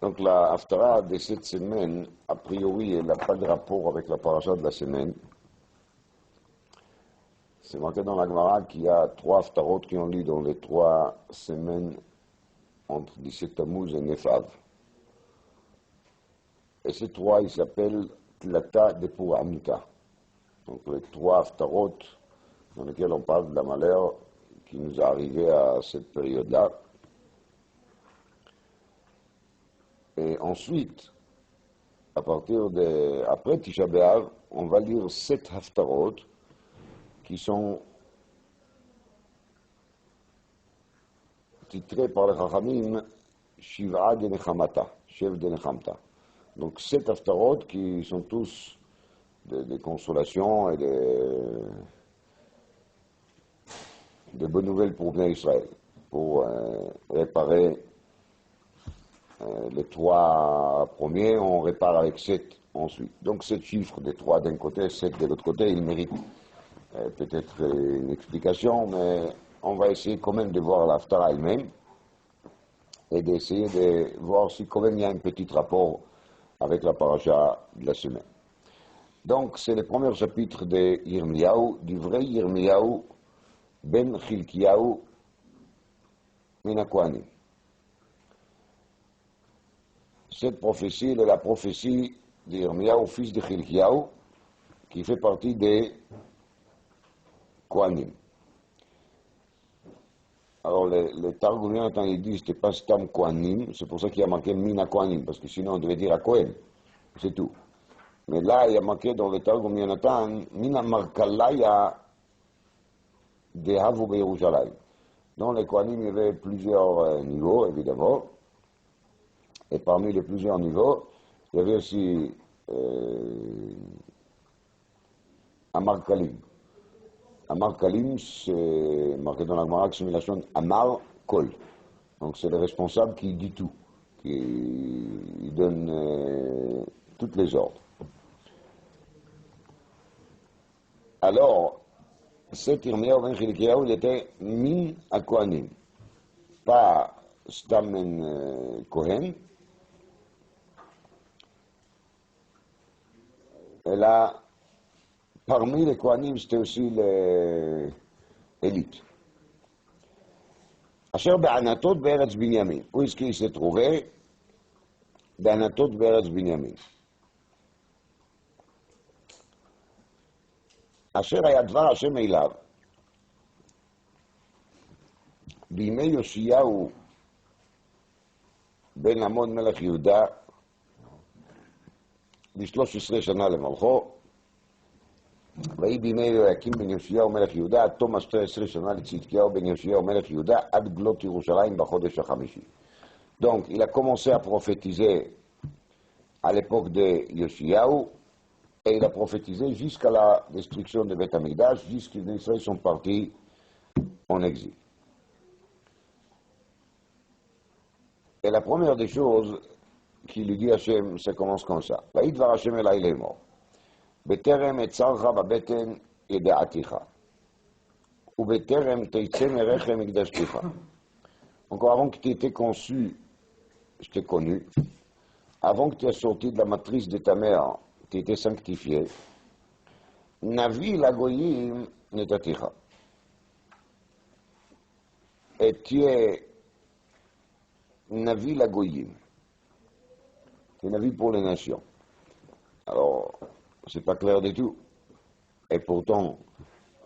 Donc la Haftara de cette semaine, a priori, elle n'a pas de rapport avec la paracha de la semaine. C'est marqué dans la Gemara qu'il y a 3 Haftarot qui ont lieu dans les 3 semaines entre 17 Tammuz et Nefav. Et ces 3, ils s'appellent Tlata de Puramita. Donc les 3 Haftarot dans lesquels on parle de la malheur qui nous est arrivé à cette période-là. Et ensuite, après Tisha B'Av, on va lire 7 Haftarot qui sont titrés par les Chachamim Shiv'a de Nechamata, chef de Nechamta. Donc 7 Haftarot qui sont tous des consolations et des bonnes nouvelles pour bien Israël, pour réparer les 3 premiers, on répare avec 7 ensuite. Donc 7 chiffres, des 3 d'un côté, 7 de l'autre côté, ils méritent peut-être une explication, mais on va essayer quand même de voir l'Haftara elle-même et d'essayer de voir si quand même il y a un petit rapport avec la paracha de la semaine. Donc c'est le premier chapitre de Yirmiyahu, du vrai Yirmiyahu ben Chilkiyahu min HaKohanim. Cette prophétie est la prophétie d'Yirmiyahu, fils de Chilkiyahu, qui fait partie des Kohanim. Alors les Targumiens, quand ils disent que c'est pas Stam Kohanim, c'est pour ça qu'il y a marqué Mina Kohanim, parce que sinon on devait dire à Kohen, c'est tout. Mais là, il y a marqué dans le Targum Yonatan, Mina Markalaya de Havu Yerushalayim. Dans les Kohanim, il y avait plusieurs niveaux, évidemment. Et parmi les plusieurs niveaux, il y avait aussi Amar Kalim. Amar Kalim, c'est marqué dans la Gemara que c'est une relation Amar Kol. Donc c'est le responsable qui dit tout, qui donne toutes les ordres. Alors, cet Yirmiyahu ben Chilkiyahu, il était min HaKohanim, pas Stamen Kohen. Et là, parmi les Kohanim, c'était aussi l'élite. Asher be'anatot be'eretz Binyamin. Où est-ce qu'il s'est trouvé? Be'anatot be'eretz Binyamin. Asher היה דבר השם אליו, בימי יאשיהו בן עמון מלך יהודה, ב-13 שנה למלכו, ויהי בימי יהויקים בן יאשיהו מלך יהודה, עד תום 12 שנה לצדקיהו בן יאשיהו מלך יהודה, עד גלות ירושלים בחודש החמישי. Donc, il a commencé à prophétiser à l'époque de Yoshiyahu, et il a prophétisé jusqu'à la destruction de Beth Amikdash, jusqu'à ce qu'Israël sont partis en exil. Et la première des choses qu'il lui dit Hachem, ça commence comme ça. Vaïdvar Hachem elai lemor. Beterem etzarcha babeten yeda'aticha. Ou beterem teitze merechem ikdashticha. Encore avant que tu étais conçu, je t'ai connu. Avant que tu aies sorti de la matrice de ta mère, tu étais sanctifié. Navi lagoyim netaticha. Et tu es Navi lagoyim. Tu es Navi pour les nations. Alors, c'est pas clair du tout. Et pourtant,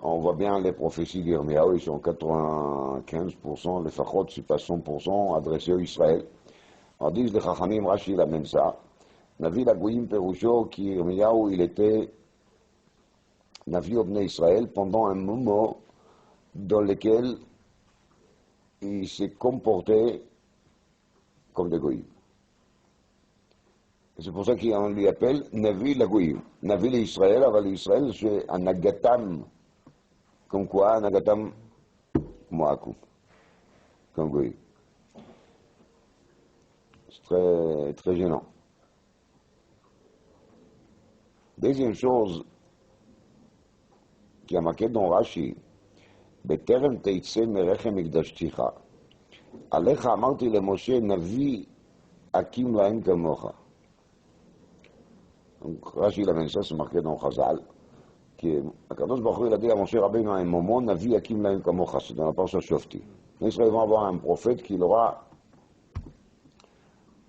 on voit bien les prophéties d'Yirmiyahu, ils sont 95%, les Fachot, c'est pas 100% adressés à Israël. On dit les Chachamim, Rashi, il amène ça. Navi Lagoyim Perusho, qui Yirmiyahu, il était Navi au Bnei Israël pendant un moment dans lequel il s'est comporté comme des Goyim. C'est pour ça qu'on lui appelle Navi Lagoyim. Navi l'Israël, avant l'Israël, c'est un Nagatam. Comme quoi, Nagatam Moakou. Comme Goyim. C'est très, très gênant. Deuxième chose qui a marqué dans Rashi, בטרם תצא מרחם מקדשתיך, עליך אמרתי למשה נביא Hakim Lahem Kamocha. Donc Rashi il amène ça, c'est marqué dans Chazal, que Akadosh Baruch Hu il a dit à Moshe Rabbeinu à un moment, Navi Hakim Lahem Kamocha, c'est dans la parasha Shofti. Les Israéliens vont avoir un prophète qui aura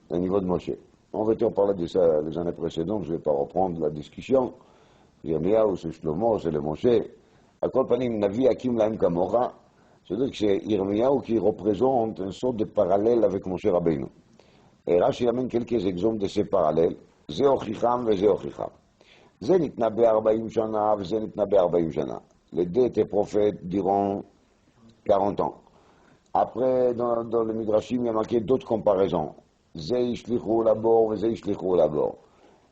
un niveau de Moshe. En fait, on parlait de ça les années précédentes, je ne vais pas reprendre la discussion. Yirmiyahu, c'est Shlomo, c'est le Moshe. À Kol Panim, Navi Hakim Lahem Kamocha, c'est-à-dire que c'est Yirmiyahu qui représente une sorte de parallèle avec Moshe Rabbeinu. Et Rashi amène quelques exemples de ces parallèles. זה הוכיחם וזה הוכיחם. זה ניתנה ב-40 שנה וזה ניתנה ב-40 שנה. Les deux étaient prophètes durant 40 ans. Après, dans le Midrashim, il y a marqué d'autres comparaisons. זה ישליחו לבור וזה ישליחו לבור.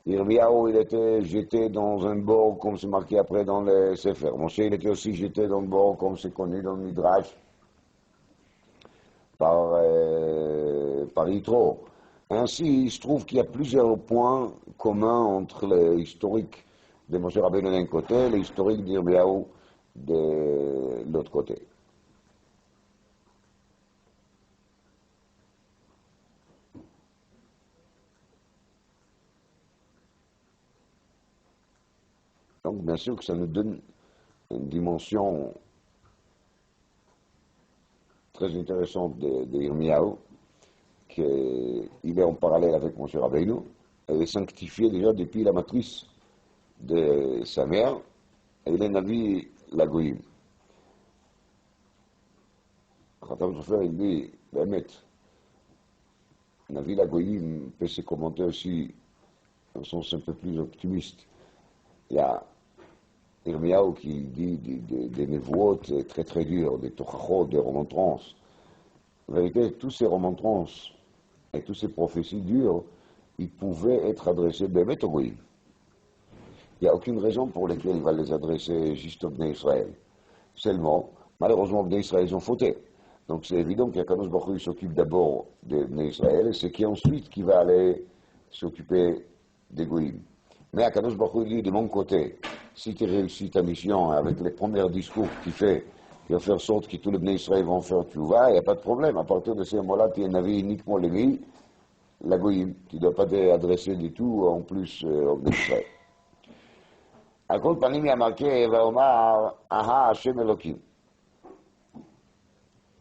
Yirmiyahu, il était jeté dans un bord, comme c'est marqué après dans les Sefer. Moshe, il était aussi jeté dans le bord, comme c'est connu dans le Midrash, par Yitro. Ainsi, il se trouve qu'il y a plusieurs points communs entre l'historique de Moshe Rabbeinu d'un côté et l'historique d'Yirmiyahu de l'autre côté. Donc, bien sûr que ça nous donne une dimension très intéressante de Yirmiyahu, qu'il est en parallèle avec Moshe Rabbeinu. Elle est sanctifiée déjà depuis la matrice de sa mère, et il est Navi Lagoïm. Khatam Sofer, il dit, Bémet, Navi Lagoïm peut se commenter aussi dans un sens un peu plus optimiste. Il y a Yirmiyahu qui dit des névoot très très durs, des tochachot, des remontrances. En vérité, tous ces remontrances et toutes ces prophéties dures, ils pouvaient être adressés Bémet au Goïm. Il n'y a aucune raison pour laquelle il va les adresser juste aux Bnei Israël. Seulement, malheureusement, Bnei Israël ils ont fauté. Donc c'est évident qu'Akadosh Baruch Hu s'occupe d'abord de Bnei Israël, et c'est qui ensuite qui va aller s'occuper des Goïm. Mais Akadosh Baruch Hu dit, de mon côté, si tu réussis ta mission avec les premiers discours que tu fais, qui va faire sorte que tous les Bnei Israël vont faire tu vas, il n'y a pas de problème. À partir de ce moment-là, tu es un avis uniquement Lévi, la Goïm. Tu ne dois pas t'adresser du tout en plus aux Bnei Israël. À Kol Panim, il y a marqué, Vaomar, Aha Hashem Elokim.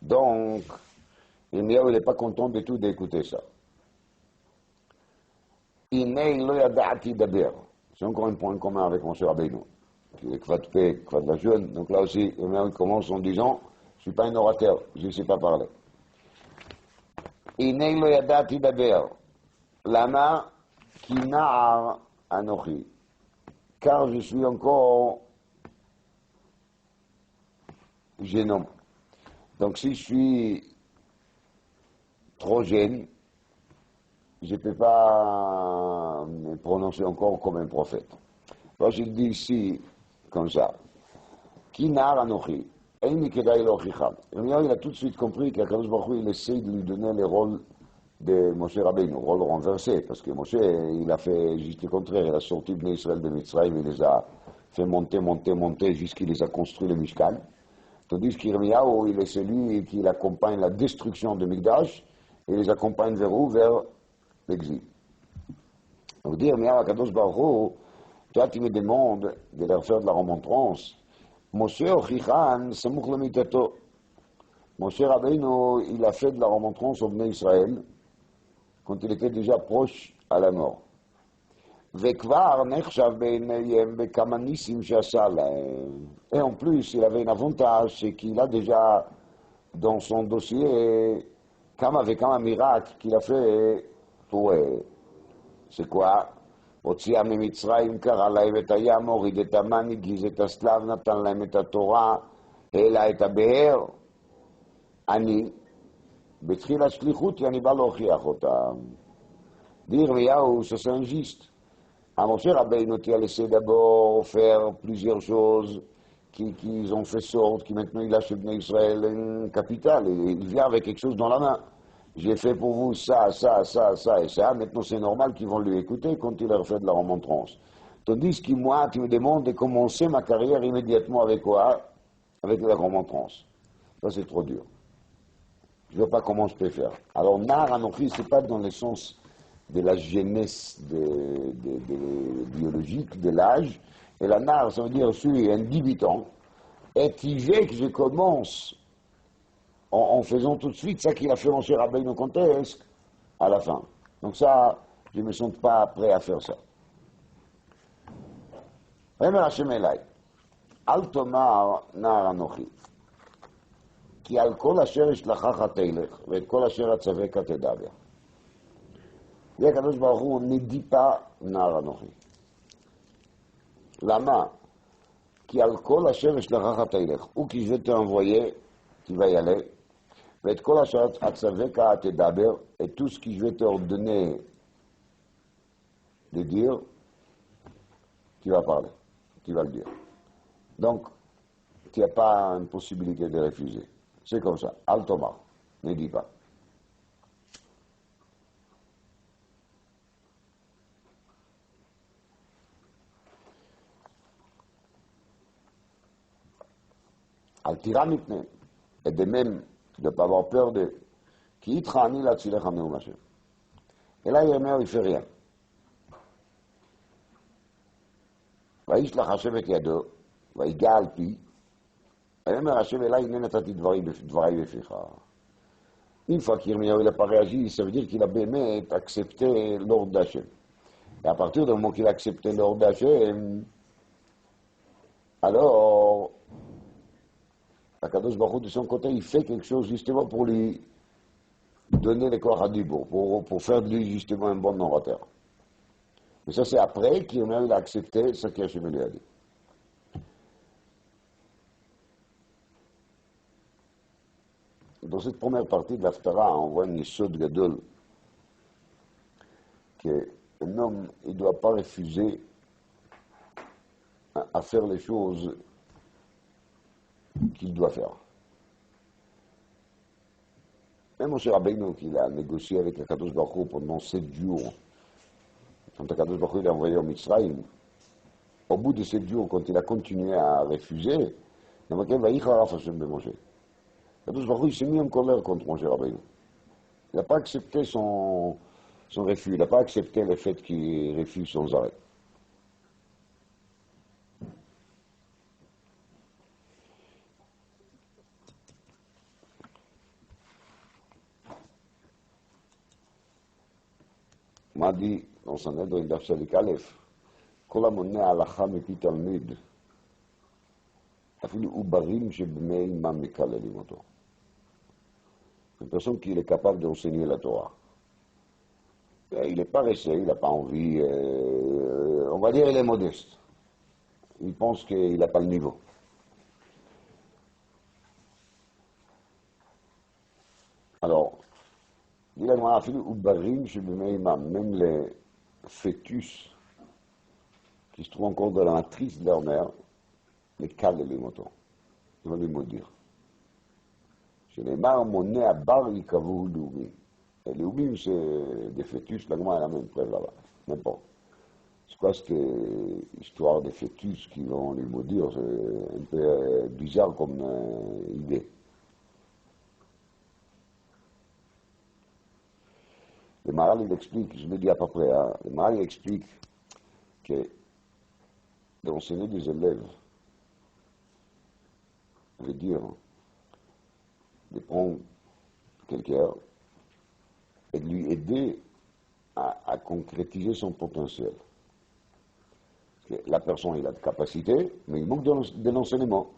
Donc, Yirmiyahu, il n'est pas content du tout d'écouter ça. Inei lo yada'ati daber. C'est encore un point commun avec Moshe Rabbeinu, qui est Kvad Peh, Kvad la jeune. Donc là aussi, Yirmiyahu commence en disant, je ne suis pas un orateur, je ne sais pas parler. Inei lo yada'ati daber. Lama ki na'ar anochi. Car je suis encore jeune homme. Donc si je suis trop jeune, je ne peux pas me prononcer encore comme un prophète. Alors je dis ici, comme ça, Ki nar anochi, eini kedai lo chicham. Il a tout de suite compris qu'Akadosh Baruch Hu, il essaie de lui donner le rôle de Moshe Rabbeinu, rôle renversé, parce que Moshe, il a fait juste le contraire, il a sorti Bnei Israël de Mitzrayim, il les a fait monter jusqu'il les a construit le Mishkan. Tandis qu'Yirmiyahu, il est celui qui accompagne la destruction de Mikdash, et les accompagne vers où? Vers l'exil. Donc dire, Yirmiyahu Akadosh Baruch Hu, toi tu me demandes de leur faire de la remontrance. Moshe Ochichan, Samuch Lemitato. Moshe Rabbeinu, il a fait de la remontrance au Bnei Israël, quand il était déjà proche à la mort. Et en plus, il avait un avantage, c'est qu'il a déjà dans son dossier un miracle qu'il a fait pour c'est quoi? הוציאה ממצרים, קרא להם את הים, הוריד את המן, הגיז את הסלב, נתן להם את התורה, העלה את הבאר. אני, בתחיל השליחות, אני בא להוכיח אותם. Yirmiyahu, ça c'est injuste. À Moshe Rabbeinu, qui a laissé d'abord faire plusieurs choses qui ont fait sorte, qui maintenant il a chez Bnei Israël une capitale, et il vient avec quelque chose dans la main. J'ai fait pour vous ça et ça, maintenant c'est normal qu'ils vont lui écouter quand il leur fait de la remontrance. Tandis que moi, tu me demandes de commencer ma carrière immédiatement avec quoi? Avec la remontrance. Ça c'est trop dur. Je ne vois pas comment je peux faire. Alors, Nar Anochi, ce n'est pas dans le sens de la jeunesse biologique, de l'âge, et la nar, ça veut dire je suis un débutant, et il veut que je commence en faisant tout de suite ça qu'il a fait Moshe Rabbeinu contexte à la fin. Donc ça, je ne me sens pas prêt à faire ça. Remer Hashem Elai, Al Tomar Nar Anochi, כי על כל אשר ישלחך תלך, ואת כל אשר אצווך תדבר. זה הקדוש ברוך הוא נדיפה נער אנוכי. למה? כי על כל אשר ישלחך תלך, וכי je vais t'envoyer, tu vas y aller, ואת כל אשר אצווך תדבר, et tout ce que je vais t'ordonner de dire, tu vas parler, tu vas le dire. Donc, tu n'as pas une possibilité de refuser. C'est comme ça, Altomar, ne dis pas. Altira mitne, et de même, de ne pas avoir peur de qui itrani la tzilech hameum Hashem. Et là, Yirmiyahu, il ne fait rien. וישלח השם את ידו, ויגע על פי, ויאמר השם אליי, הנה נתתי דברי בפיך. Une fois qu'Yirmiyahu n'a pas réagi, ça veut dire qu'il a באמת accepté l'ordre d'Hachem. Et à partir du moment qu'il a accepté l'ordre d'Hachem, alors, Akadosh Baruch Hu, de son côté, il fait quelque chose justement pour lui donner les corps à Dibour, pour faire de lui justement un bon orateur. Mais ça, c'est après qu'Yirmiyahu a accepté ce qu'Hachem lui a dit. Dans cette première partie de l'Haftara, on voit une Yesod Gadol, qu'un homme, il ne doit pas refuser à faire les choses qu'il doit faire. Même Moshe Rabbeinu, qu'il a négocié avec Akadosh Baruch Hu pendant 7 jours, quand Akadosh Baruch Hu l'a envoyé au Mitzrayim, au bout de 7 jours, quand il a continué à refuser, il a marqué Vaïcharaf Hashem de Moshe. Akadosh Baruch Hu, il s'est mis en colère contre Moshe Rabbeinu. Il n'a pas accepté son refus, il n'a pas accepté le fait qu'il refuse sans arrêt. On m'a dit, dans son aide, dans Daf Aleph, כל המונע הלכה מפי תלמיד, אפילו עוברים שבני אמם מקללים אותו. Une personne qui est capable d'enseigner la Torah. Il est paresseux, il n'a pas envie, on va dire il est modeste. Il pense qu'il n'a pas le niveau. Alors, dit la Gemara, même les fœtus qui se trouvent encore dans la matrice de leur mère, les calent les motos. Ils vont les maudire. Chez les marres, mon nez à bar, il cavoue l'oubli. Et les oublis, c'est des fœtus, la Gemara a la même preuve là-bas. N'importe. C'est quoi cette histoire des fœtus qui vont les maudire? C'est un peu bizarre comme idée. Le Maharal, il explique, je le dis à peu près, hein, le Maharal, il explique que d'enseigner des élèves veut dire de prendre quelqu'un et de lui aider à concrétiser son potentiel. Parce que la personne, il a de capacité, mais il manque de l'enseignement.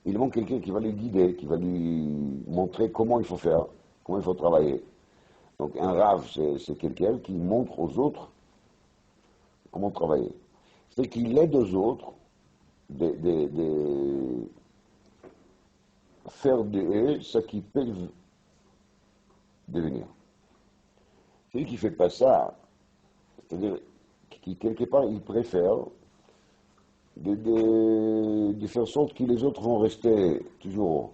Il manque quelqu'un qui va lui guider, qui va lui montrer comment il faut faire, comment il faut travailler. Donc un Rav, c'est quelqu'un qui montre aux autres comment travailler. C'est qu'il aide aux autres de faire de eux ce qu'ils peuvent devenir. Celui qui ne fait pas ça, c'est-à-dire qui quelque part il préfère de faire en sorte que les autres vont rester toujours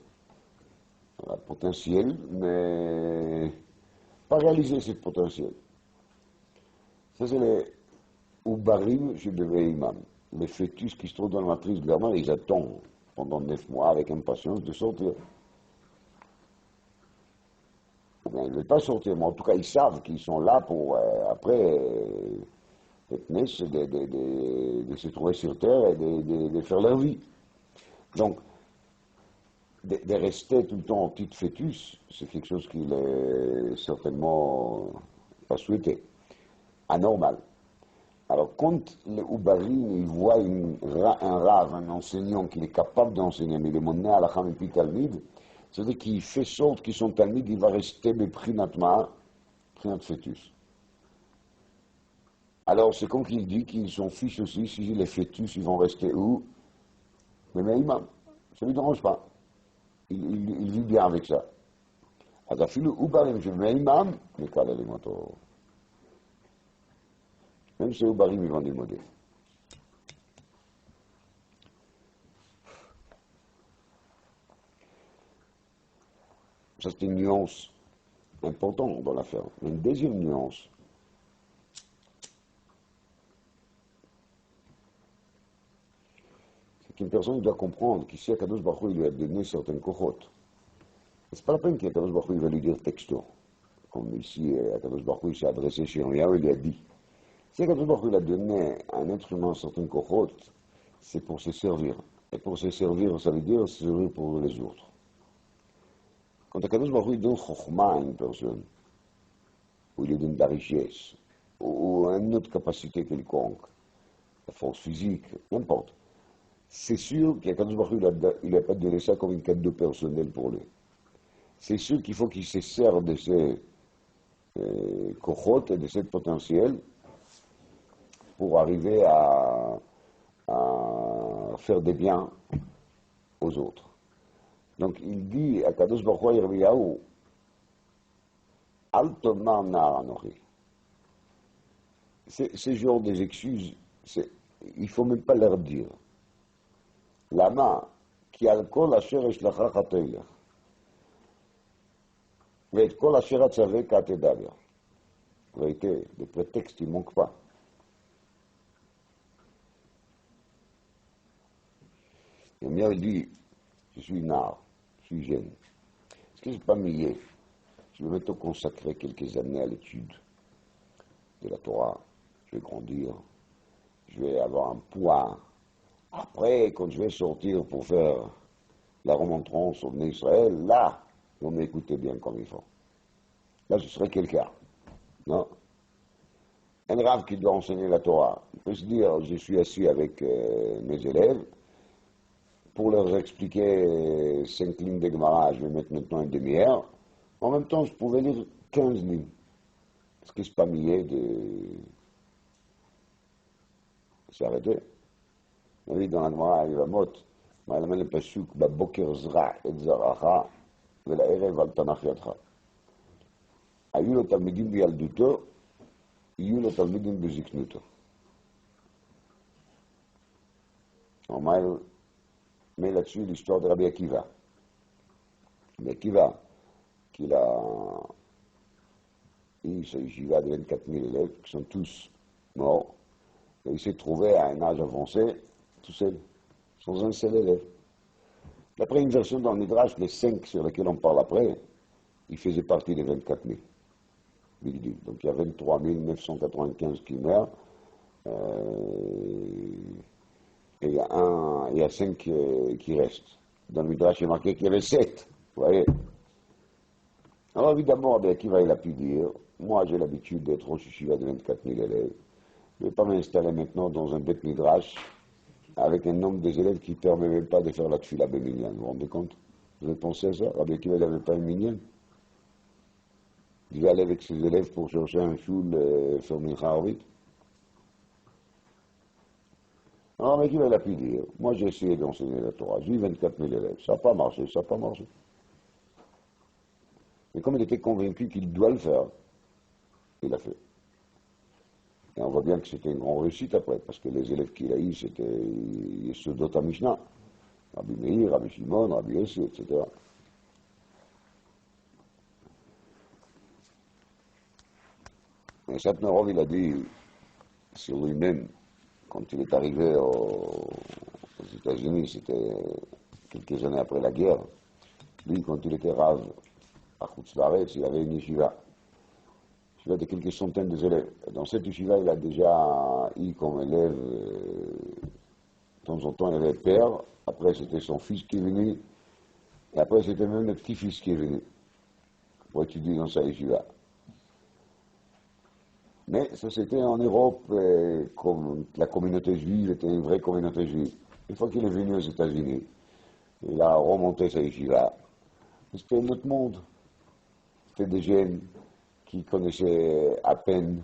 potentiels, mais pas réaliser ce potentiel. Ça, c'est les Ubarim chez le Imam. Les fœtus qui se trouvent dans la matrice de leur mère, ils attendent pendant 9 mois avec impatience de sortir. ils ne veulent pas sortir, mais en tout cas, ils savent qu'ils sont là pour, après, de se trouver sur Terre et de faire leur vie. Donc, de rester tout le temps en petit fœtus, c'est quelque chose qu'il est certainement pas souhaité, anormal. Alors, quand les Oubarim, ils voient un rave, un enseignant qui est capable d'enseigner, mais il est monné à la Cham et puis Talmid, c'est-à-dire qu'il fait sorte que son Talmid, il va rester Beprinat Ma'a, Beprinat fœtus. Alors, c'est comme qu'il dit qu'ils sont fils aussi, si les fœtus, ils vont rester où? Mais imam, ça ne lui dérange pas. Il vit bien avec ça. Alors, le Oubarim, je mets imam, mais quand les motos. Même ces Oubarim, ils vont démoder. Ça, c'est une nuance importante dans l'affaire. Une deuxième nuance, c'est qu'une personne doit comprendre qu'ici, Akadosh Baruch Hu, il lui a donné certaines kochot. C'est pas la peine qu'Akadosh Baruch Hu va lui dire texto. Comme ici, Akadosh Baruch Hu s'est adressé chez Yahweh, il lui a dit. Si Akadosh Baruch Hu a donné à un être humain certaines kochot, c'est pour se servir. Et pour se servir, ça veut dire se servir pour les autres. Quand Akadosh Baruch Hu donne chokhmah à une personne, ou il lui donne de la richesse, ou une autre capacité quelconque, la force physique, n'importe, c'est sûr qu'Akadosh Baruch Hu, il n'a pas donné ça comme une cadeau personnel pour lui. C'est sûr qu'il faut qu'il se serve de ces kochot et de ce potentiel pour arriver à faire des biens aux autres. Donc il dit à Kadosh Baruch Hu Yirmiyahu, Al tomar nar anochi. Ces genres des excuses, il ne faut même pas leur dire. Lama, ki al kol asher eshlacha chatoilech, et kol asher atzaveh katedaber. En vérité, les prétextes, ils ne manquent pas. Yirmiyahu, il dit, je suis nar, je suis jeune. Est-ce que je ne suis pas millier? Je vais maintenant consacrer quelques années à l'étude de la Torah. Je vais grandir, je vais avoir un poids. Après, quand je vais sortir pour faire la remontrance au Bnei Israël, là, vous m'écoutez bien comme il faut. Là, je serai quelqu'un. Non? Un rave qui doit enseigner la Torah, il peut se dire, je suis assis avec mes élèves, pour leur expliquer 5 lignes de Gemara, je vais mettre maintenant une demi-heure. En même temps, je pouvais lire 15 lignes. Est-ce que c'est pas mieux de s'arrêter? On dit dans la Gemara, il va mot, mais elle met le pasuk, baboker zra et zaracha, ולערב על תנ"ך ידך. היו לו תלמידים בילדותו, יהיו לו תלמידים בזקנותו. On met là-dessus l'histoire de Rabbi Akiva. Rabbi Akiva, qu'il a eu sa yeshiva de 24 000 élèves, qui sont tous morts, et il s'est trouvé à un âge avancé, tout seul, sans un seul élève. D'après une version dans le Midrash, les 5 sur lesquels on parle après, il faisait partie des 24 000. Donc il y a 23 995 qui meurent, et il y a 5 qui restent. Dans le Midrash, il est marqué qu'il y avait 7. Vous voyez? Alors évidemment, Akiva, il a pu dire, moi j'ai l'habitude d'être au yeshiva de 24 000 élèves, je ne vais pas m'installer maintenant dans un bête Midrash avec un nombre des élèves qui ne permet même pas de faire la tfila béminyan. Vous vous rendez compte? Vous avez pensé à ça? Rabbi Akiva, il n'avait pas une minyan. Il devait aller avec ses élèves pour chercher un choul, faire mincha arvit. Alors, Rabbi Akiva, il a pu dire, moi j'ai essayé d'enseigner la Torah, j'ai eu 24 000 élèves, ça n'a pas marché, ça n'a pas marché. Mais comme il était convaincu qu'il doit le faire, il l'a fait. Et on voit bien que c'était une grande réussite après, parce que les élèves qu'il a eus, c'était Yesodot HaMishnah, Rabbi Meir, Rabbi Shimon, Rabbi Yossi, etc. Et Satnerov, il a dit sur lui-même, quand il est arrivé aux États-Unis, c'était quelques années après la guerre, lui, quand il était rave à Khutz-Laretz, il avait une yeshiva. Il a de quelques centaines d'élèves. Dans cette yeshiva, il a déjà eu comme élève, de temps en temps, il avait le père, après c'était son fils qui est venu, et après c'était même le petit-fils qui est venu pour étudier dans sa yeshiva. Mais ça c'était en Europe, comme la communauté juive était une vraie communauté juive. Une fois qu'il est venu aux États-Unis, il a remonté sa yeshiva. C'était un autre monde. C'était des jeunes qui connaissaient à peine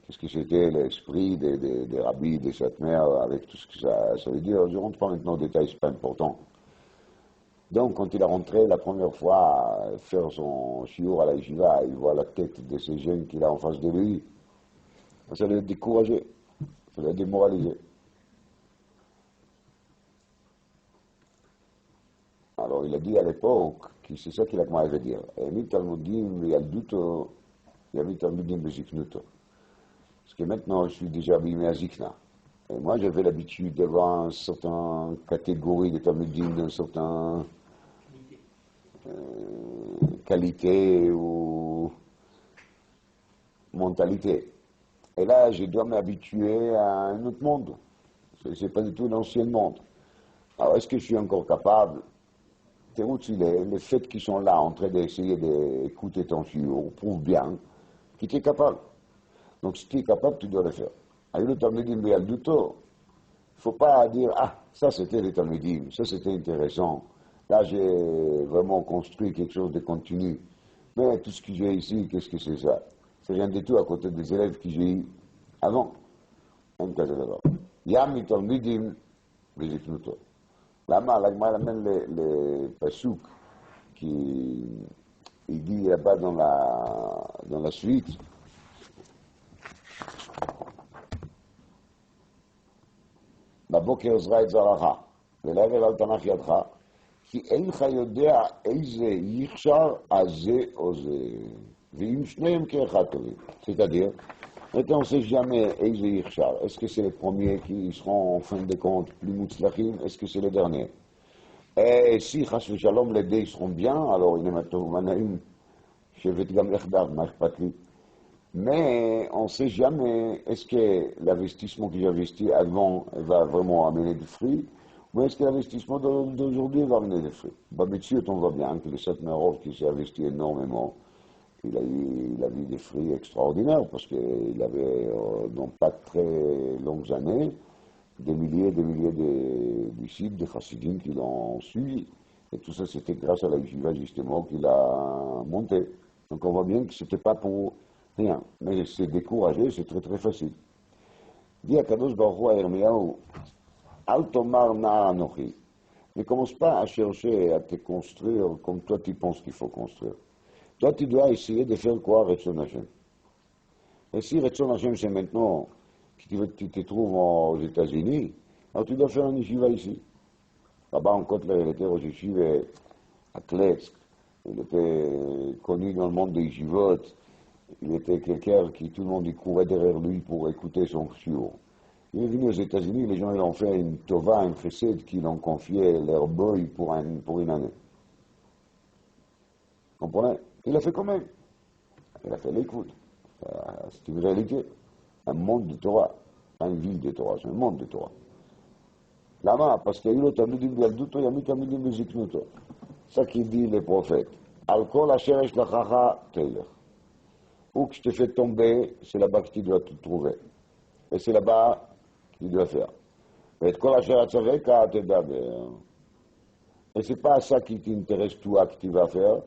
qu'est-ce que c'était l'esprit des rabbis, des satmères, avec tout ce que ça veut dire. Je ne rentre pas maintenant en détail, ce n'est pas important. Donc, quand il est rentré la première fois à faire son shiur à la yeshiva, il voit la tête de ces jeunes qu'il a en face de lui. Ça l'a découragé, ça l'a démoralisé. Alors, il a dit à l'époque, c'est ça qu'il a commencé à dire. Yami Talmudim Yalduto, Yami Talmudim Beziknuto. Parce que maintenant, je suis déjà abîmé à Zikna. Et moi, j'avais l'habitude d'avoir une certaine catégorie de Talmudim, d'une certaine qualité ou mentalité. Et là, je dois m'habituer à un autre monde. Ce n'est pas du tout l'ancien monde. Alors, est-ce que je suis encore capable? Les faits qui sont là en train d'essayer d'écouter ton shiur prouvent bien que tu es capable. Donc, si tu es capable, tu dois le faire. Avec le Talmudim Béalduto, il ne faut pas dire, ah, ça c'était les Talmudim, ça c'était intéressant. Là, j'ai vraiment construit quelque chose de continu. Mais tout ce que j'ai ici, qu'est-ce que c'est ça? C'est rien du tout à côté des élèves que j'ai eu avant. Un cas d'abord. Yam Talmudim Beziknuto. Là-bas, l'Agma amène les Pasuk qui il dit là-bas dans la suite. בבוקר עזרה את זרעך, ולעבר על תנח ידך, כי אינך יודע איזה יכשר הזה או זה, ואם שניהם כאחד טובים. C'est-à-dire, maintenant on ne sait jamais איזה יכשר. Est-ce que c'est les premiers qui seront en fin de compte plus moutzlachim? Est-ce que c'est les derniers? Et si chas v'shalom les deux seront bien, alors il y en a tout manaïm, shevet gam echdav, ma akhpat li. Mais on ne sait jamais, est-ce que l'investissement que j'ai investi avant va vraiment amener des fruits, ou est-ce que l'investissement d'aujourd'hui va amener des fruits? Babetziot, on voit bien que le Satmerov qui s'est investi énormément, il a vu des fruits extraordinaires, parce qu'il avait, dans pas très longues années, des milliers de disciples, de chassidim qui l'ont suivi. Et tout ça, c'était grâce à la yeshiva, justement, qu'il a monté. Donc on voit bien que ce n'était pas pour rien. Mais c'est découragé, c'est très très facile. Dit à Kadosh Baruch Hu à Yirmiyahu, Al tomar na anochi. Ne commence pas à chercher à te construire comme toi tu penses qu'il faut construire. Toi tu dois essayer de faire quoi Retzon Hashem. Et si Retzon Hashem c'est maintenant que tu te trouves aux États-Unis, alors tu dois faire un yeshiva ici. Là-bas en Kotler, il était au yeshiva à Kletsk. Il était connu dans le monde des yeshivot. Il était quelqu'un qui tout le monde y courait derrière lui pour écouter son shiur. Il est venu aux États-Unis, les gens ils ont fait une tova, une chesed, qui l'ont confié leur boy pour une année. Vous comprenez? Il a fait quand même. Il a fait l'écoute. C'est une réalité. Un monde de Torah. Pas une ville de Torah, c'est un monde de Torah. Là-bas, parce qu'il y a eu le Talmudim Bialduto, il y a eu le Talmudim Beziknuto. Ça qui dit les prophètes. Al-Kol Asher Esh Lachacha Teilech. Où que je te fais tomber, c'est là-bas que tu dois te trouver. Et c'est là-bas que tu dois faire. Et c'est pas ça qui t'intéresse toi que tu vas faire.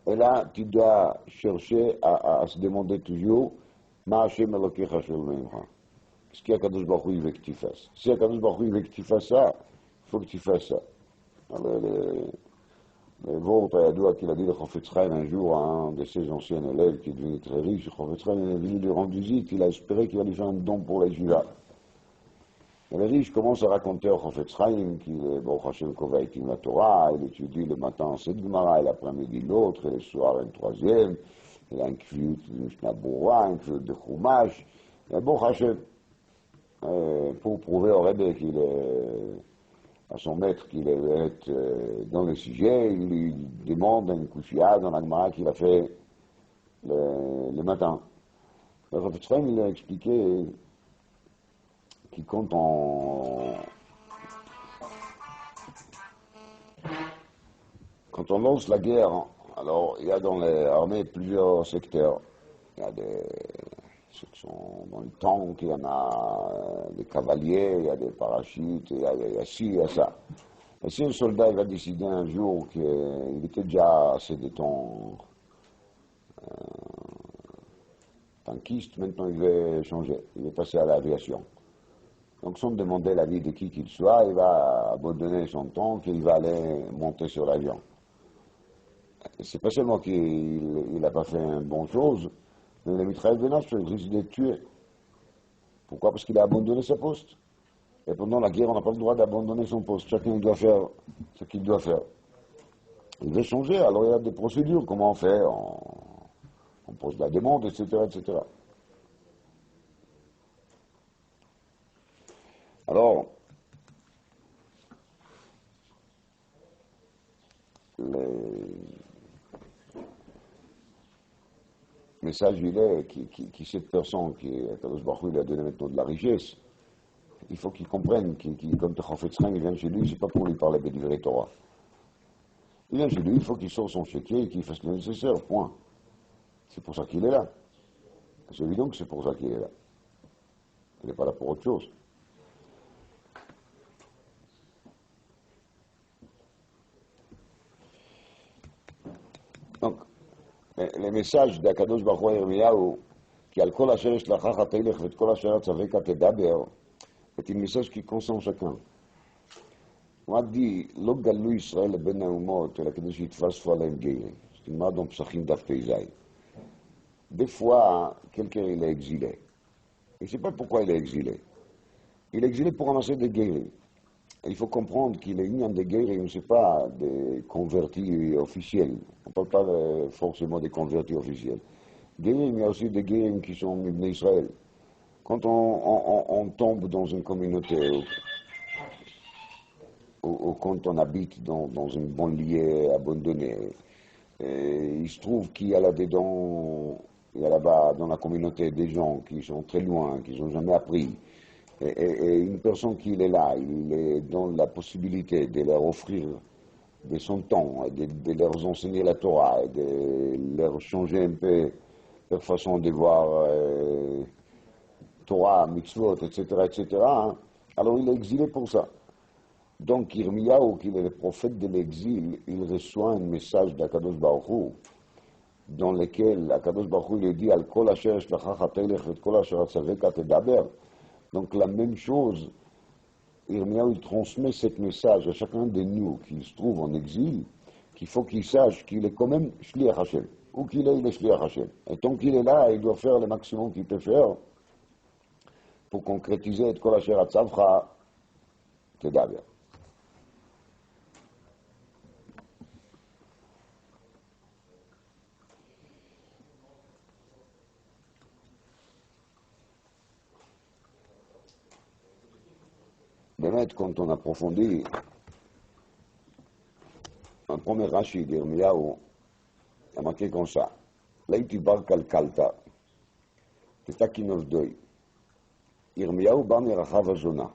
Et là, tu dois chercher à se demander toujours, Ma Hashem Elokecha Shel Meimcha. Qu'est-ce qu'il y a Kadosh Baruch Hu veut que tu fasses? Si Kadosh Baruch Hu veut que tu fasses ça, il faut que tu fasses ça. Alors, le vôtre a dit qu'il a dit le Chofetz Chaim un jour à un de ses anciens élèves qui est devenu très riche. Le Chofetz Chaim est venu lui rendre visite, il a espéré qu'il allait faire un don pour la Yeshiva. Et le riche commence à raconter au Chofetz Chaim qu'il est Baruch Hashem Kovaitim la Torah, il étudie le matin cette Gemara, et l'après-midi l'autre, et le soir une troisième, il a un kviut de Mishnah Berurah, un kviut de Chumash, et Baruch Hashem, pour prouver au Rebbe qu'il est à son maître qu'il est dans le sujet, il lui demande une kouchia dans la Gemara qu'il a fait le matin. Le Rav Chaim, il a expliqué qu'il quand on lance la guerre, alors il y a dans les armées plusieurs secteurs. Il y a ceux qui sont dans le tank, il y en a des cavaliers, il y a des parachutes, il y a ci, il y a ça. Et si un soldat il va décider un jour qu'il était déjà assez de temps tankiste, maintenant il veut changer, il veut passer à l'aviation. Donc sans demander l'avis de qui qu'il soit, il va abandonner son tank et il va aller monter sur l'avion. C'est pas seulement qu'il n'a pas fait une bonne chose, mais les mitraillettes de Nash, il risque d'être tué. Pourquoi? Parce qu'il a abandonné sa poste. Et pendant la guerre, on n'a pas le droit d'abandonner son poste. Chacun doit faire ce qu'il doit faire. Il veut changer, alors il y a des procédures. Comment on fait? On pose la demande, etc., etc. Alors, le message, il est qui cette personne qui Kadosh Baruch Hu, il a donné maintenant de la richesse, il faut qu'il comprenne, comme le Chafetz Chaim, il vient chez lui, c'est pas pour lui parler de divrei Torah. Il vient chez lui, il faut qu'il sorte son chéquier et qu'il fasse le nécessaire, point. C'est pour ça qu'il est là. C'est évident que c'est pour ça qu'il est là. Il n'est pas là pour autre chose. Donc, le message d'Akadosh Baruch Hu Yirmiyahu, qui al kol asher yesh lachach telech vet kol asher tzaveka tedaber, est un message qui concerne chacun. On a dit, לא גלו ישראל לבין האומות, אלא כדי שיתפסו עליהם גרים. C'est une marque dans Psachim Daf Peizaï. Des fois, quelqu'un il est exilé. Et je ne sais pas pourquoi il est exilé. Il est exilé pour ramasser des guéris. Il faut comprendre qu'il est union des guéris, ce n'est pas des convertis officiels. On ne parle pas forcément des convertis officiels. Guéris, il y a aussi des guéris qui sont Ibn Israël. Quand on tombe dans une communauté, ou quand on habite dans une banlieue abandonnée, il se trouve qu'il y a là-dedans, il y a là-bas dans la communauté des gens qui sont très loin, qui n'ont jamais appris. Et une personne qui est là, il est dans la possibilité de leur offrir de son temps, de leur enseigner la Torah, de leur changer un peu leur façon de voir Torah, mitzvot, etc., etc. Hein. Alors il est exilé pour ça. Donc Yirmiyahu, qui est le prophète de l'exil, il reçoit un message d'Akadosh Baruch Hu, dans lequel Akadosh Baruch Hu lui dit Al kol asher shlachach telech et kol asher atzaveka tedaber. Donc la même chose, Yirmiyahu il transmet ce message à chacun de nous qui se trouve en exil, qu'il faut qu'il sache qu'il est quand même Shliach Hashem, où qu'il est, il est Shliach Hashem. Et tant qu'il est là, il doit faire le maximum qu'il peut faire pour concrétiser et kol asher atzavcha tedaber. באמת, quand on approfondit un premier Rashi d'Yirmiyahu, il a marqué comme ça. Laïti bar kalkalta, tetakinov doi. Yirmiyahu bar mirachav azona.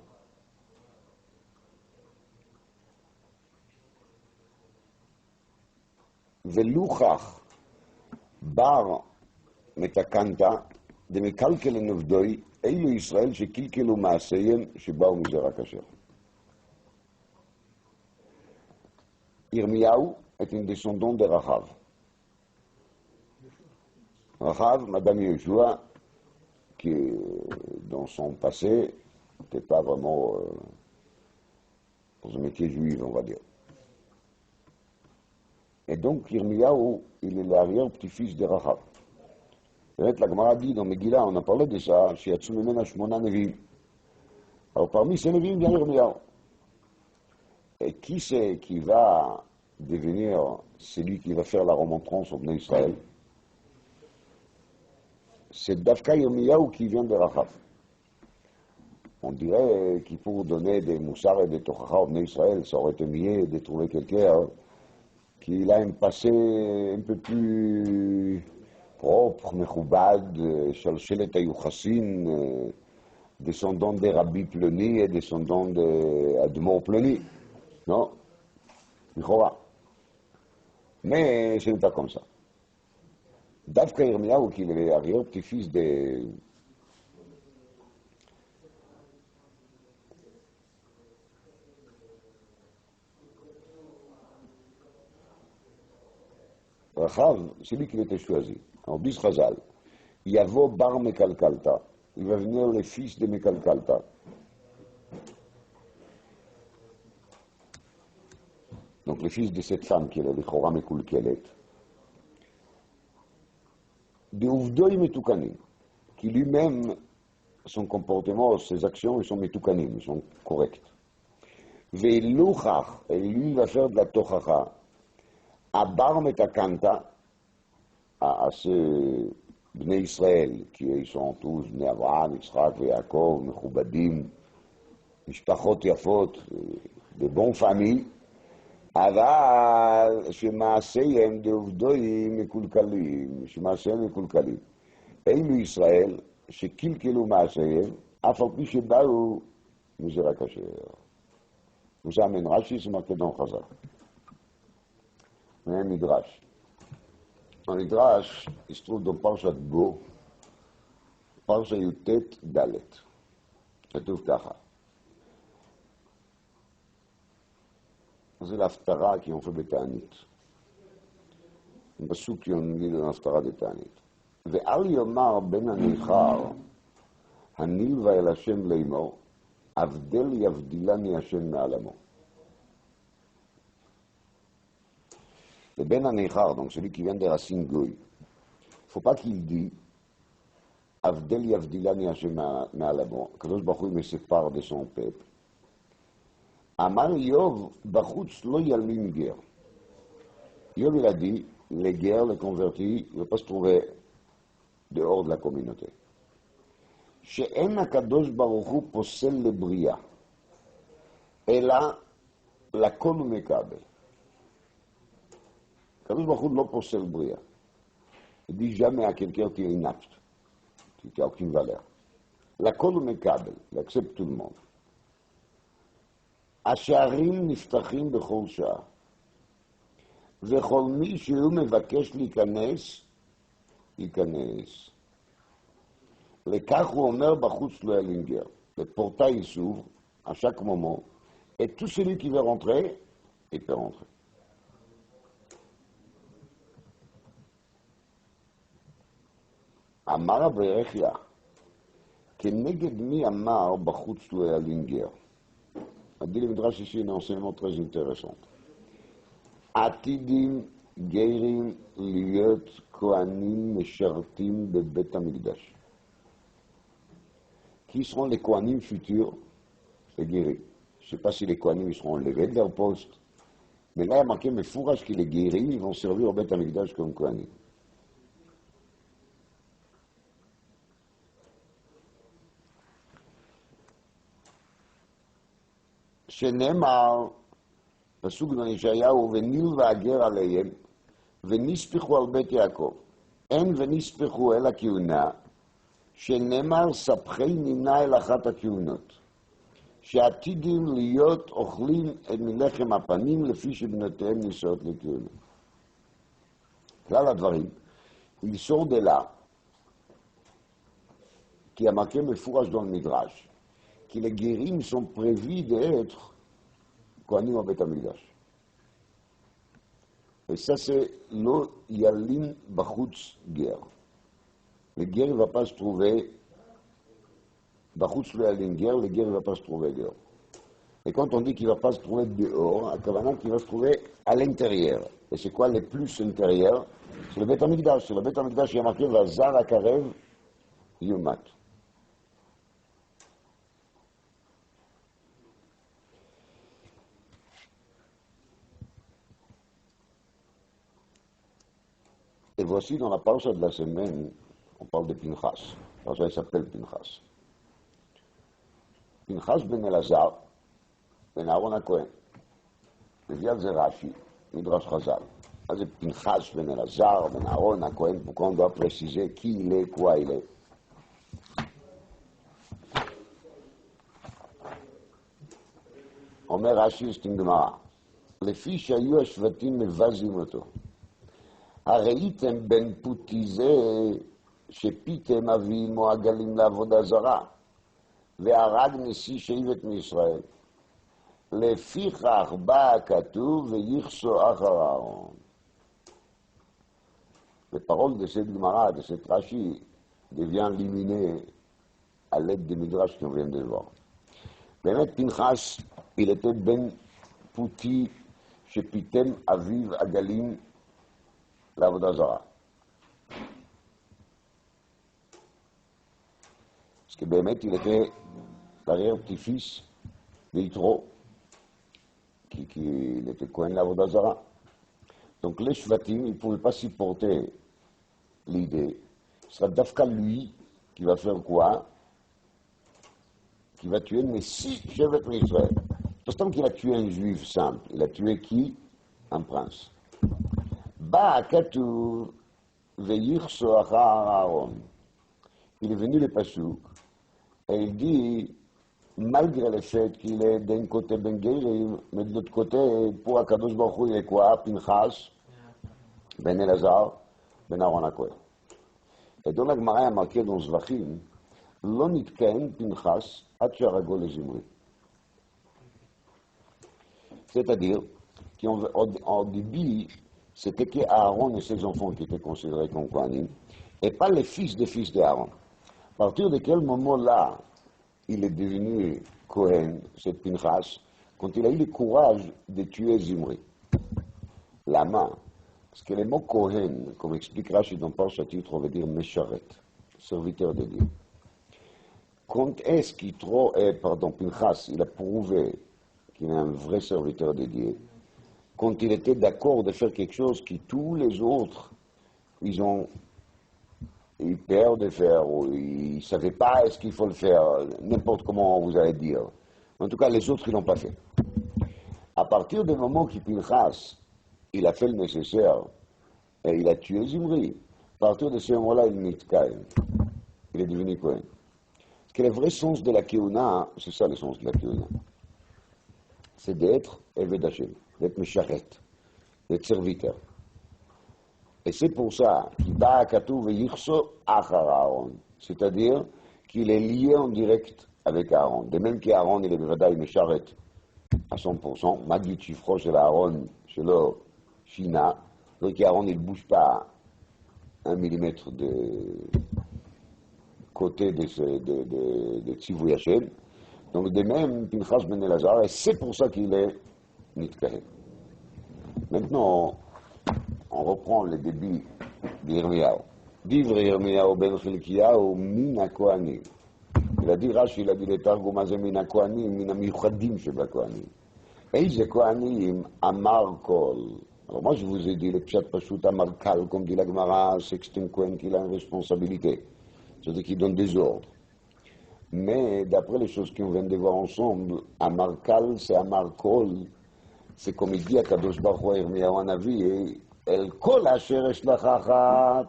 ולוכח בר מתקנת דמקלקל לנבדוי אלו ישראל שקלקלו מעשיהם שבאו מזרע כשר. Yirmiyahu est un descendant de Rachav. Rachav, Madame Yoshua, qui dans son passé n'était pas vraiment dans un métier juif, on va dire. Et donc Yirmiyahu, il est l'arrière-petit-fils de Rachav. La Gemara dit dans Megillah, on a parlé de ça, Shiatsu Memena Shmona Nevi'im. Alors parmi ces Nevi'im, il y a Yirmiyahu. Et qui c'est qui va devenir celui qui va faire la remontrance au Bnei Israël? C'est Dafka Yirmiyahu qui vient de Rachav. On dirait qu'il faut donner des moussards et des tochacha au Bnei Israël. Ça aurait été mieux de trouver quelqu'un qui a un passé un peu plus propre, mechoubad, Shalshelet Ayuchassin, descendant des Rabbi Ploni et descendant d'Admor Ploni. Non? Michora. Mais ce n'est pas comme ça. Davka Yirmiyahu, qui est l'arrière-petit-fils des Rachav, c'est lui qui était choisi. Alors, dit Chazal, Yavo bar Mekalkalta, il va venir le fils de Mekalkalta. Donc le fils de cette femme qui est le Chora Mekulkelet. De Uvdoi Metukanim, qui lui-même, son comportement, ses actions, ils sont Metukanim, ils sont corrects. Ve'luchach, et lui va faire de la tochacha. Abar Metakanta, à ce Bnei Israël, qui ils sont tous Bnei Avraham, Yitzhak, Yaakov, Mechubadim, Mishpachot Yafot, de bonnes familles, אבל שמעשיהם דעובדויים מקולקלים, שמעשיהם מקולקלים. אלו ישראל שקלקלו מעשיהם, אף על פי שבאו מזרע כשר. וזה המדרש שמרקד dans חז"ל. זה מדרש. המדרש, il se trouve dans פרשת בו, פרשה י"ט ד'. כתוב ככה. זה להפטרה כי הוא מופיע בתענית. בפסוק יומי להפטרה בתענית. ואל יאמר בן הניכר, הנלווה אל השם לאמור, הבדל יבדילני השם מעלמו. Le Ben Anichar, donc celui qui vient des racines Goy, il ne faut pas qu'il dise Avdel Yavdilani Hashem Ma'alamo, que Kadosh Baruch Hu me sépare de son peuple. Amar Yov Bachutz lo yalmin guerre. Yov il a dit, les guerres, les convertis, ne vont pas se trouver dehors de la communauté. She'en HaKadosh Baruch Hu posel le bria, et là, la kol mekabel. Kadosh Baruch Hu לא פוסל בריאה. Il dit jamais à quelqu'un qui est inapte, qui n'a aucune valeur. La kol mekabel, il accepte tout le monde. השערים נפתחים בכל שעה, וכל מי שהוא מבקש להיכנס, ייכנס. לכך הוא אומר בחוץ לא ילינגר. Le portail s'ouvre à chaque moment, et tout celui qui veut rentrer, il peut rentrer. אמר רבי יחיא, כנגד מי אמר בחוץ לא ילינגר? On dit le Midrash ici un enseignement très intéressant. Atidim geirim liot kohanim meshartim bebet hamikdash. Qui seront les kohanim futurs? Les guéris. Je ne sais pas si les kohanim seront enlevés de leur poste, mais là il y a marqué Mefourash que les guéris vont servir au bet hamikdash comme kohanim. שנאמר, פסוק בישעיהו, ונילווה הגר עליהם, ונספחו על בית יעקב. אין ונספחו אל הכהונה, שנאמר, ספחי נמנה אל אחת הכהונות, שעתידים להיות אוכלים מלחם הפנים, לפי שבנותיהם נישאות לכהונה. כלל הדברים, il sort de là, qui a marqué מפורש dans le Midrash, que les guérim sont prévus d'être Kohanim au Beit HaMikdash. Et ça, c'est Lo Yalin Bachutz Ger. Le guerre ne va pas se trouver Bachutz Lo Yalin Ger, le guerre ne va pas se trouver dehors. Et quand on dit qu'il ne va pas se trouver dehors, à Kavanah, qu'il va se trouver à l'intérieur. Et c'est quoi le plus intérieur? C'est le Beit HaMikdash. C'est le Beit HaMikdash qui a marqué Vazar Akarev Yumat. Et voici dans la parole de la semaine, on parle de Pinchas. La parole s'appelle Pinchas. Pinchas ben Elazar, ben Aaron HaKohen. מביא על זה רש"י, מדרש חז"ל. אז זה פנחס בן אלעזר, בן אהרון הכהן, pourquoi on doit préciser qui il est, quoi il est. אומר רש"י, זאת גמרא, לפי שהיו השבטים מבזים אותו, הראיתם בן פוטי זה שפיתם אביהם או עגלים לעבודה זרה, והרג נשיא שבט מישראל. לפיכך בא הכתוב ויכסו אחר אהרון. Les paroles de cette Gemara, de cette Rashi, deviennent éliminées à l'aide des Midrash qu'on vient de voir. באמת פנחס, il était ben פוטי שפיתם אביו עגלים לעבודה זרה. parce que באמת il était l'arrière-petit-fils d'Yitro, qui était Kohen l'Avoda Zara. Donc les Shvatim, ils ne pouvaient pas supporter l'idée. Ce sera Dafka lui qui va faire quoi? Qui va tuer mes 6 chefs d'Israël. Parce qu'il a tué un juif simple. Il a tué qui? Un prince. Ba Katuv Veyichso Achar Aaron. Il est venu le Pasuk et il dit, malgré le fait qu'il est d'un côté Ben Gerim, mais de l'autre côté, pour Akadosh Baruch Hu, il est quoi? Pinchas, Ben Elazar, Ben Aaron HaKohen. Et dans la Gemara, il y a marqué dans Zvachim, Lo nitkaen Pinchas, ad sheharago lezimri. C'est-à-dire qu'en début, c'était que Aaron et ses enfants qui étaient considérés comme Kohanim, et pas les fils des fils d'Aaron. À partir de quel moment-là, il est devenu Kohen, c'est Pinchas, quand il a eu le courage de tuer Zimri. La main. Parce que le mot Kohen, comme explique Rashi dans Parshat Yitro, veut dire Mesharet, serviteur de Dieu. Quand est-ce Pinchas, il a prouvé qu'il est un vrai serviteur de Dieu, quand il était d'accord de faire quelque chose que tous les autres, ils ont eu peur de faire, ou ils ne savaient pas est-ce qu'il faut le faire, n'importe comment vous allez dire. En tout cas, les autres, ils ne l'ont pas fait. À partir du moment que Pinchas, il a fait le nécessaire, et il a tué Zimri, à partir de ce moment-là, il n'est Kohen. Il est devenu Kohen. Parce que le vrai sens de la Keuna, c'est ça le sens de la Keuna. C'est d'être Eved Hashem, d'être Mesharet, d'être serviteur. Et c'est pour ça qu'il va à Katuv et Yichso Achar Aaron, c'est-à-dire qu'il est lié en direct avec Aaron. De même qu'Aaron, il est Bevadaï Mesharet à 100%, Magid Shifro chez Aaron, chez le Shina, donc Aaron, il ne bouge pas 1 millimètre de côté de Tzivouy Hashem. Donc de même, Pinchas ben Elazar, et c'est pour ça qu'il est Nitkahen. Maintenant, on reprend le début d'Yirmiyahu. Divre Yirmiyahu ben Chilkiyahu min HaKohanim. Il a dit Rashi, il a dit le Targum הזה min HaKohanim, min המיוחדים שבכהנים. איזה כהנים אמר כל. Alors moi je vous ai dit le Pshat Pashut Amar Kal, comme dit la Gemara, c'est un Kohen qui a une responsabilité. C'est-à-dire qu'il donne des ordres. Mais d'après les choses qu'on vient de voir ensemble, Amar Kal, c'est Amar Kol. C'est comme il dit à Kadosh Baruch Hu Yirmiyahu Hanavi, אל כל אשר אשלחך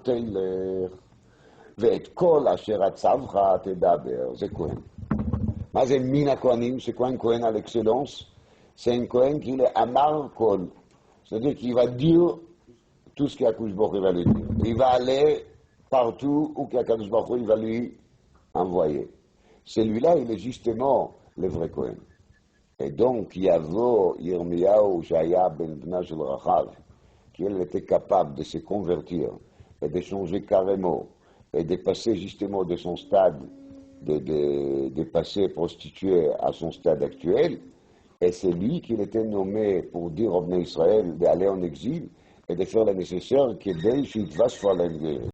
תלך, ואת כל אשר עצבך תדבר. זה כהן. מה זה מן הכהנים? C'est quoi un Kohen à l'excellence? C'est un Kohen qui est Amar Kol. C'est-à-dire qu'il va dire tout ce qu'Akadosh Baruch Hu va lui dire. Il va aller partout où qu'Akadosh Baruch Hu va lui envoyer. Celui-là, il est justement le vrai Kohen. Et donc, Yavo Yirmiyahu Shaya ben Bna shel Rachav, qu'il était capable de se convertir et de changer carrément et de passer justement de son stade, de passer prostitué à son stade actuel, et c'est lui qui était nommé pour dire au Bnei Israël d'aller en exil et de faire le nécessaire que dès qu'il va se faire l'engueuler.